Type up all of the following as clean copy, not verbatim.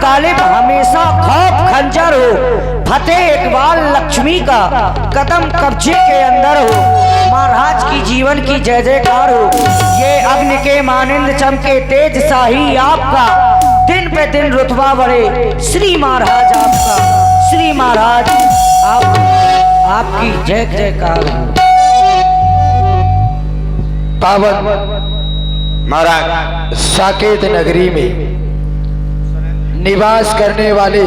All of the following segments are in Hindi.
गालिब हमेशा खौफ खंजर हो, फतेह इकबाल लक्ष्मी का कदम कब्जे के अंदर हो। महाराज की जीवन की जय जयकार हो। ये अग्नि के मानिंद चमके तेज शाही आपका, दिन पे दिन रुतबा बढ़े श्री महाराज आपका। श्री महाराज आपकी जय जयकार हो। पावन महाराज साकेत नगरी में निवास करने वाले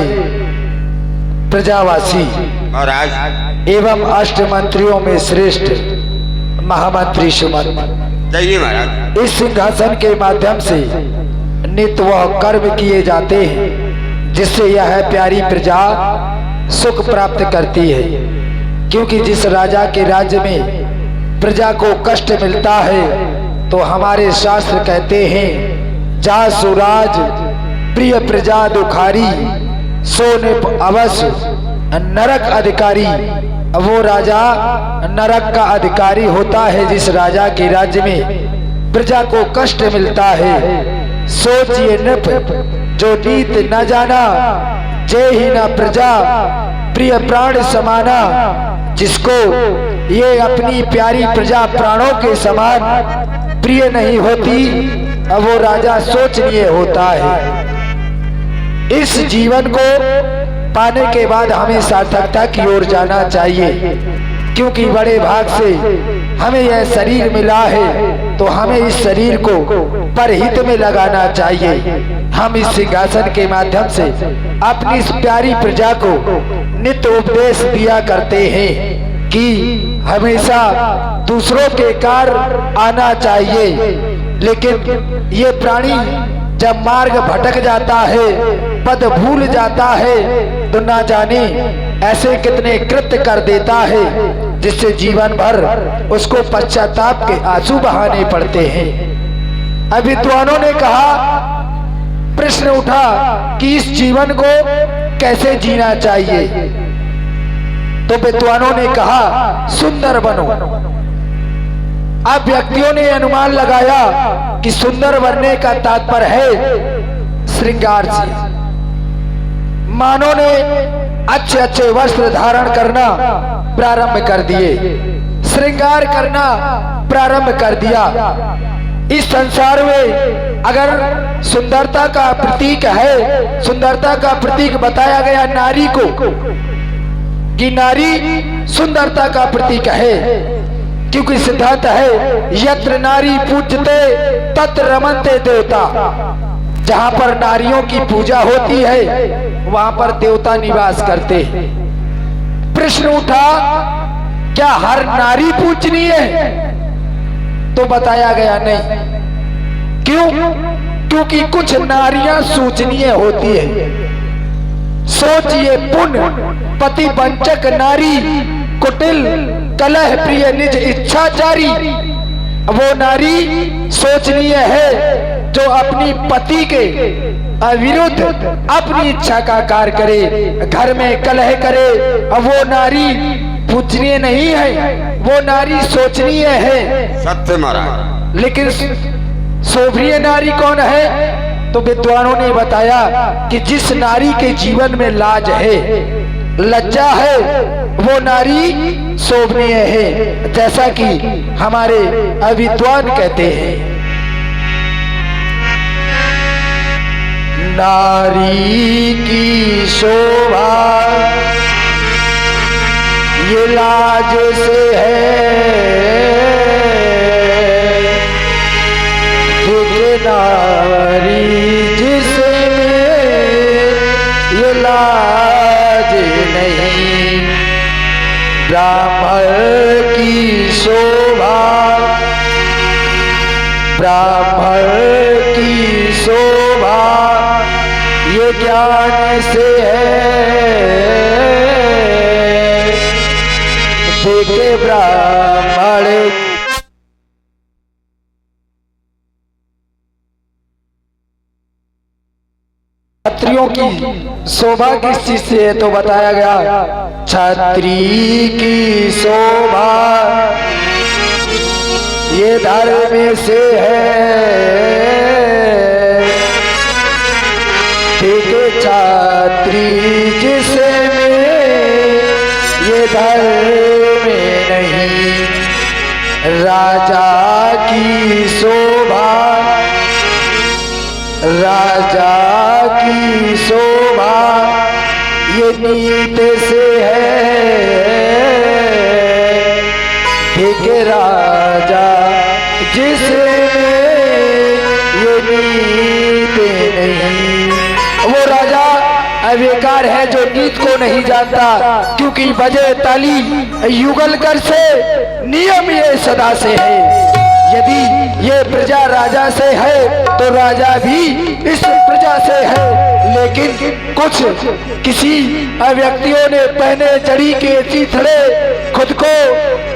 प्रजावासी महाराज एवं अष्ट मंत्रियों में श्रेष्ठ महामंत्री सुमन महाराज, इस सिंहासन के माध्यम से नित्य वह कर्म किए जाते हैं जिससे यह प्यारी प्रजा सुख प्राप्त करती है। क्योंकि जिस राजा के राज्य में प्रजा को कष्ट मिलता है तो हमारे शास्त्र कहते हैं, जा सुराज प्रिय प्रजा दुखारी, सो निप अवश्य नरक अधिकारी। वो राजा नरक का अधिकारी होता है जिस राजा के राज्य में प्रजा को कष्ट मिलता है। सोचिए नृप जो नीत न जाना, जय ही न प्रजा प्रिय प्राण समाना। जिसको ये अपनी प्यारी प्रजा प्राणों के समान प्रिय नहीं होती, अब वो राजा सोचनीय होता है। इस जीवन को पाने के बाद हमें सार्थकता की ओर जाना चाहिए, क्योंकि बड़े भाग से हमें यह शरीर मिला है तो हमें इस शरीर को परहित में लगाना चाहिए। हम इस सिंहासन के माध्यम से अपनी इस प्यारी प्रजा को नित्य उपदेश दिया करते हैं कि हमेशा दूसरों के कार्य आना चाहिए। लेकिन ये प्राणी जब मार्ग भटक जाता है, पद भूल जाता है, तो ना जाने ऐसे कितने कृत्य कर देता है जिससे जीवन भर उसको पश्चाताप के आंसू बहाने पड़ते हैं। अब विद्वानों ने कहा, प्रश्न उठा कि इस जीवन को कैसे जीना चाहिए, तो विद्वानों ने कहा सुंदर बनो। अब व्यक्तियों ने अनुमान लगाया कि सुंदर बनने का तात्पर्य है श्रृंगार से। मानव ने अच्छे अच्छे वस्त्र धारण करना प्रारंभ कर दिए, श्रृंगार करना प्रारंभ कर दिया। इस संसार में अगर सुंदरता का प्रतीक है, सुंदरता का प्रतीक बताया गया नारी को कि नारी सुंदरता का प्रतीक है, क्योंकि सिद्धांत है यत्र नारी पूज्यते तत्र रमन्ते देवता। जहां पर नारियों की पूजा होती है वहां पर देवता निवास करते हैं। प्रश्न उठा, क्या हर नारी पूजनीय है? तो बताया गया नहीं। क्यों? क्योंकि कुछ नारियां सूचनीय होती है। सोचिए, पुण्य पति वंचक नारी, कुटिल कलह प्रिय निज इच्छाचारी, वो नारी सोचनीय है जो अपनी पति के अविरुद्ध अपनी इच्छा का कार्य करे, घर में कलह करे। अब वो नारी पूजनीय नहीं है, वो नारी सोचनीय है। सत्य महाराज। लेकिन शोभनीय नारी कौन है? तो विद्वानों ने बताया कि जिस नारी के जीवन में लाज है, लज्जा है, वो नारी शोभनीय है। जैसा कि हमारे अविद्वान कहते हैं, नारी की शोभा ये लाज से है, देखे नारी जिसमें ये लाज नहीं। ब्राह्मण की शोभा, ब्राह्मण की शोभा ये ज्ञान से है, देखे ब्राह्मण। क्षत्रियों की शोभा किस चीज से है? तो बताया गया क्षत्रिय की शोभा ये धर्म से है, देखे क्षत्रिय जिसमें ये धर्म नहीं। राजा की शोभा, राजा की शोभा ये नीत से है, देखे राजा जिसमें ये नीत नहीं। वो राजा अविकार है जो नीत को नहीं जानता, क्योंकि बजे ताली युगल कर से नियम ये सदा से है। यदि ये प्रजा राजा से है तो राजा भी इस प्रजा से है। लेकिन कुछ किसी व्यक्तियों ने पहने जड़ी के चीथड़े, खुद को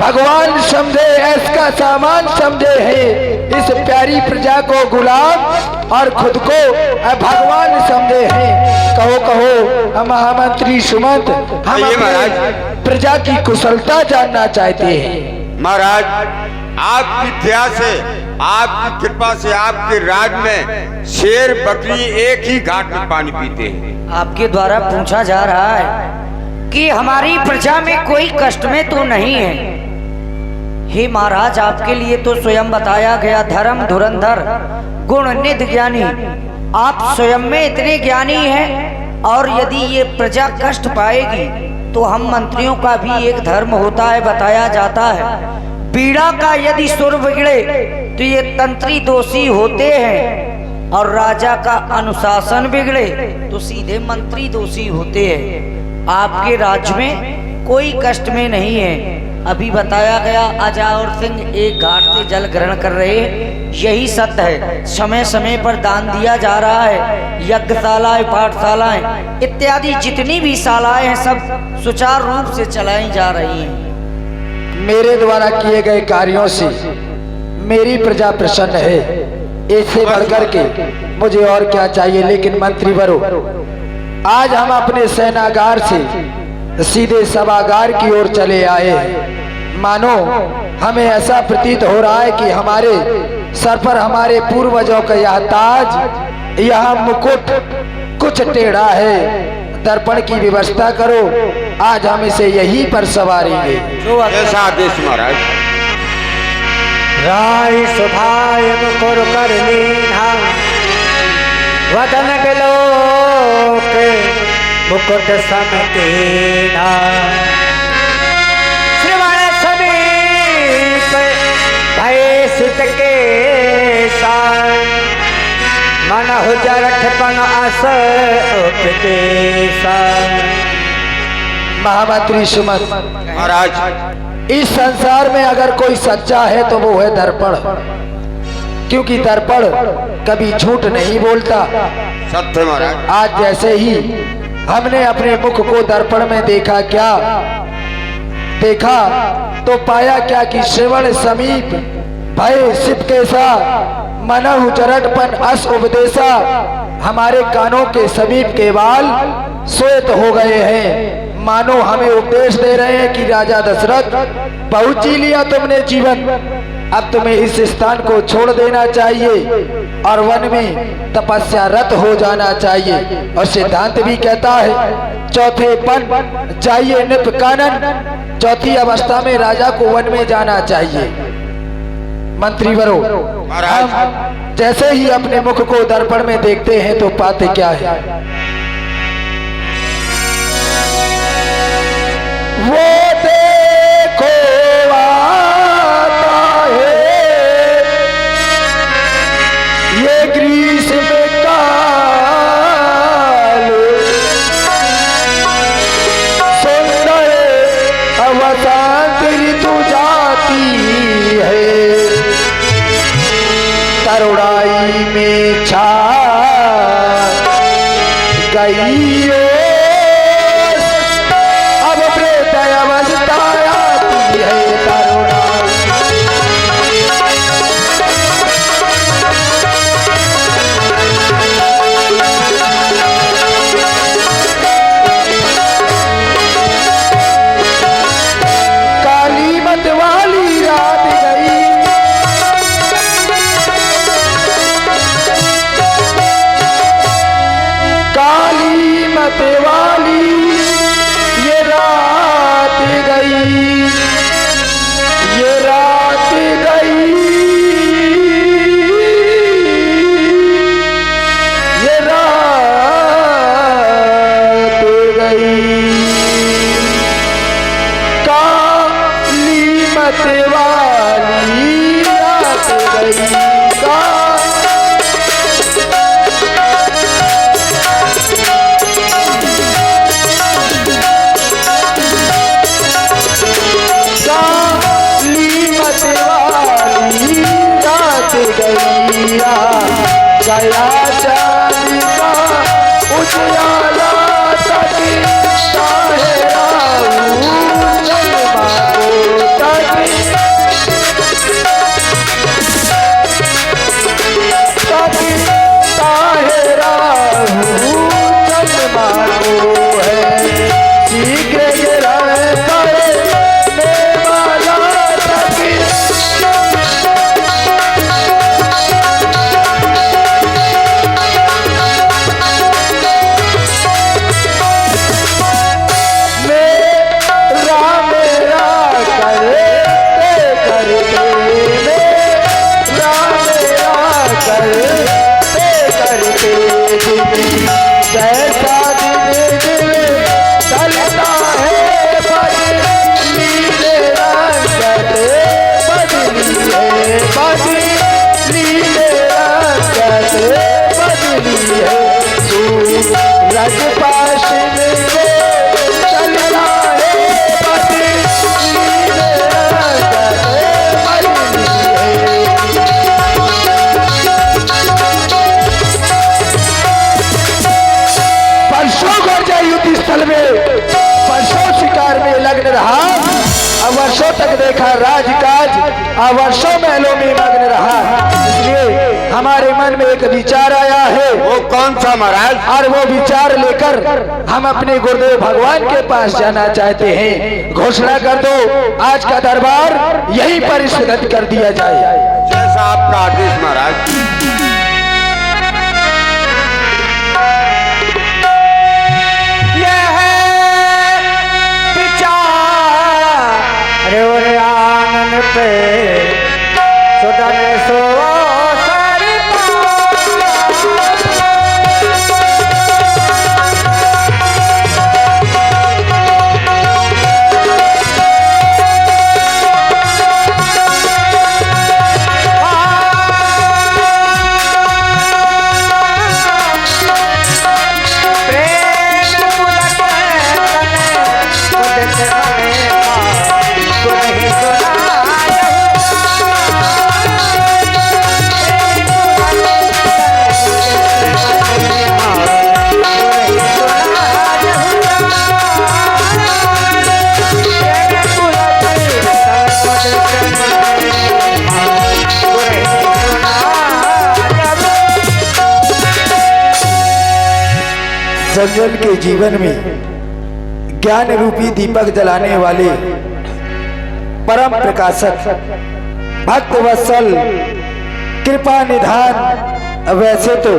भगवान समझे, ऐसा सामान समझे हैं। इस प्यारी प्रजा को गुलाम और खुद को भगवान समझे हैं। कहो कहो महामंत्री सुमंत, हम प्रजा की कुशलता जानना चाहते हैं। महाराज, आपकी दया से, आपकी कृपा से आपके राज में शेर बकरी एक ही घाट में पानी पीते हैं। आपके द्वारा पूछा जा रहा है कि हमारी प्रजा में कोई कष्ट में तो नहीं है। हे महाराज, आपके लिए तो स्वयं बताया गया धर्म धुरंधर गुण निध ज्ञानी। आप स्वयं में इतने ज्ञानी हैं, और यदि ये प्रजा कष्ट पाएगी तो हम मंत्रियों का भी एक धर्म होता है, बताया जाता है। पीड़ा का यदि सुर बिगड़े तो ये तंत्री दोषी होते हैं, और राजा का अनुशासन बिगड़े तो सीधे मंत्री दोषी होते हैं। आपके राज्य में कोई कष्ट में नहीं है। अभी बताया गया अजावर सिंह एक घाट से जल ग्रहण कर रहे हैं, यही सत्य है। समय समय पर दान दिया जा रहा है। यज्ञशालाएं, पाठशालाएं इत्यादि जितनी भी शालाएं हैं सब सुचारू रूप से चलाई जा रही हैं। मेरे द्वारा किए गए कार्यों से मेरी प्रजा प्रसन्न है, इससे बढ़कर के मुझे और क्या चाहिए। लेकिन मंत्रीवरों, आज हम अपने सेनागार से सीधे सभागार की ओर चले आए हैं। मानो हमें ऐसा प्रतीत हो रहा है कि हमारे सर पर हमारे पूर्वजों का यह ताज, यह मुकुट कुछ टेढ़ा है। दर्पण की व्यवस्था करो, आज हम इसे यहीं पर सवारेंगे। जो जैसा आदेश महाराज। राय सुभाय मुकुर कर लीना वदन बिलोक मुकुट समकीना श्रवण समीप भय सुत के सान मन हो जरठपन अस उपदेशा। महामंत्री सुमन, महाराज इस संसार में अगर कोई सच्चा है तो वो है दर्पण, क्योंकि दर्पण कभी झूठ नहीं बोलता। सत्य महाराज। आज जैसे ही हमने अपने मुख को दर्पण में देखा, क्या देखा तो पाया क्या कि श्रवण समीप भय सिप कैसा मनहु जरटपन अस उपदेशा। हमारे कानों के समीप के बाल श्वेत हो गए हैं, मानो हमें उपदेश दे रहे हैं कि राजा दशरथ पहुंच ही लिया तुमने जीवन, अब तुम्हें इस स्थान को छोड़ देना चाहिए और वन में तपस्या रत हो जाना चाहिए। और सिद्धांत भी कहता है चौथे पन चाहिए निप कानन, चौथी अवस्था में राजा को वन में जाना चाहिए। मंत्रीवरों, हम जैसे ही अपने मुख को दर्पण में देखते हैं तो पाते क्या है, वो देखो आता है ये ग्रीष्म काल, सुंदर अवसांत ऋतु जाती है, तरुणाई में छा गई अब प्रेत अवस्था आती है तरुणा। काली मत वाली रात गई, काली मत वाली ये रात गई, ये रात गई, ये रात गई, काली मत वाली रात गई, गया चांदी का उजाला तक ताहेरा चंद्रमा को तक ताहेरा चंद्रमा को है शीघ्र गिरा पड़े वाला तक। जैसा दिन दिल चलता है बदली रंगत बदली है, बदली रंगत बदली है, सूरज पास में चलता है बदली रंगत बदली है। युद्ध स्थल में वर्षों शिकार में लग्न रहा, अब वर्षों तक देखा राजकाज, अब वर्षों महलों में मग्न रहा। इसलिए हमारे मन में एक विचार आया है। वो कौन सा महाराज? और वो विचार लेकर हम अपने गुरुदेव भगवान के पास जाना चाहते हैं। घोषणा कर दो, आज का दरबार यहीं पर स्थगित कर दिया जाए। जैसा आपका आदेश महाराज। पे सुदन सो सारी जंगल के जीवन में ज्ञान रूपी दीपक जलाने वाले परम प्रकाशक भक्त वत्सल कृपा निधान, वैसे तो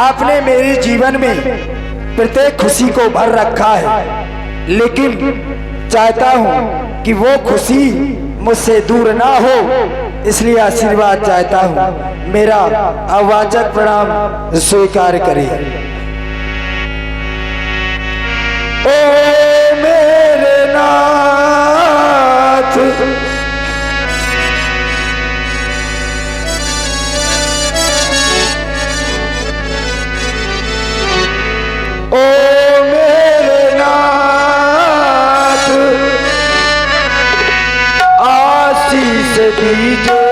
आपने मेरे जीवन में प्रत्येक खुशी को भर रखा है, लेकिन चाहता हूं कि वो खुशी मुझसे दूर ना हो, इसलिए आशीर्वाद चाहता हूं। मेरा अवाचक प्रणाम स्वीकार करें। ओ मेरे नाथ, ओ मेरे नाथ, आशीष दीजिए।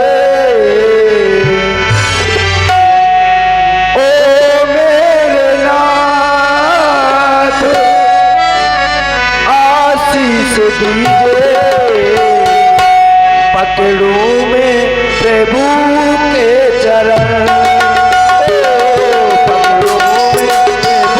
पकड़ूं मैं प्रभु के चरण, पकड़ूं मैं प्रभु के चरण।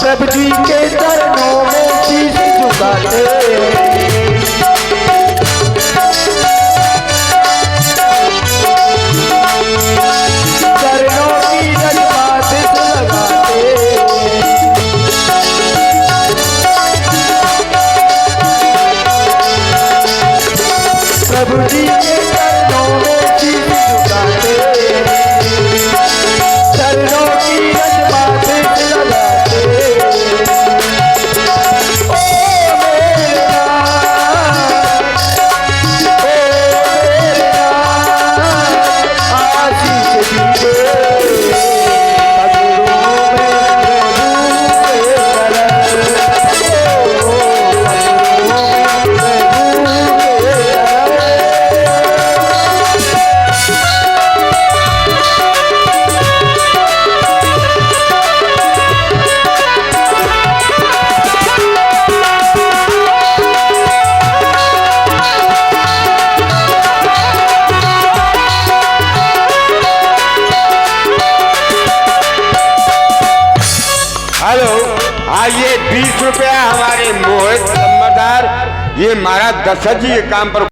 प्रभु जी के चरणों में शीश झुकाते, चरणों की जज्बात लगाते, प्रभु जी के चरणों में शीश झुकाते, चरणों की जज्बात लगाते। हेलो, ये 20 रुपया हमारे मोहित नंबरदार, ये महाराज दशरथ जी के काम पर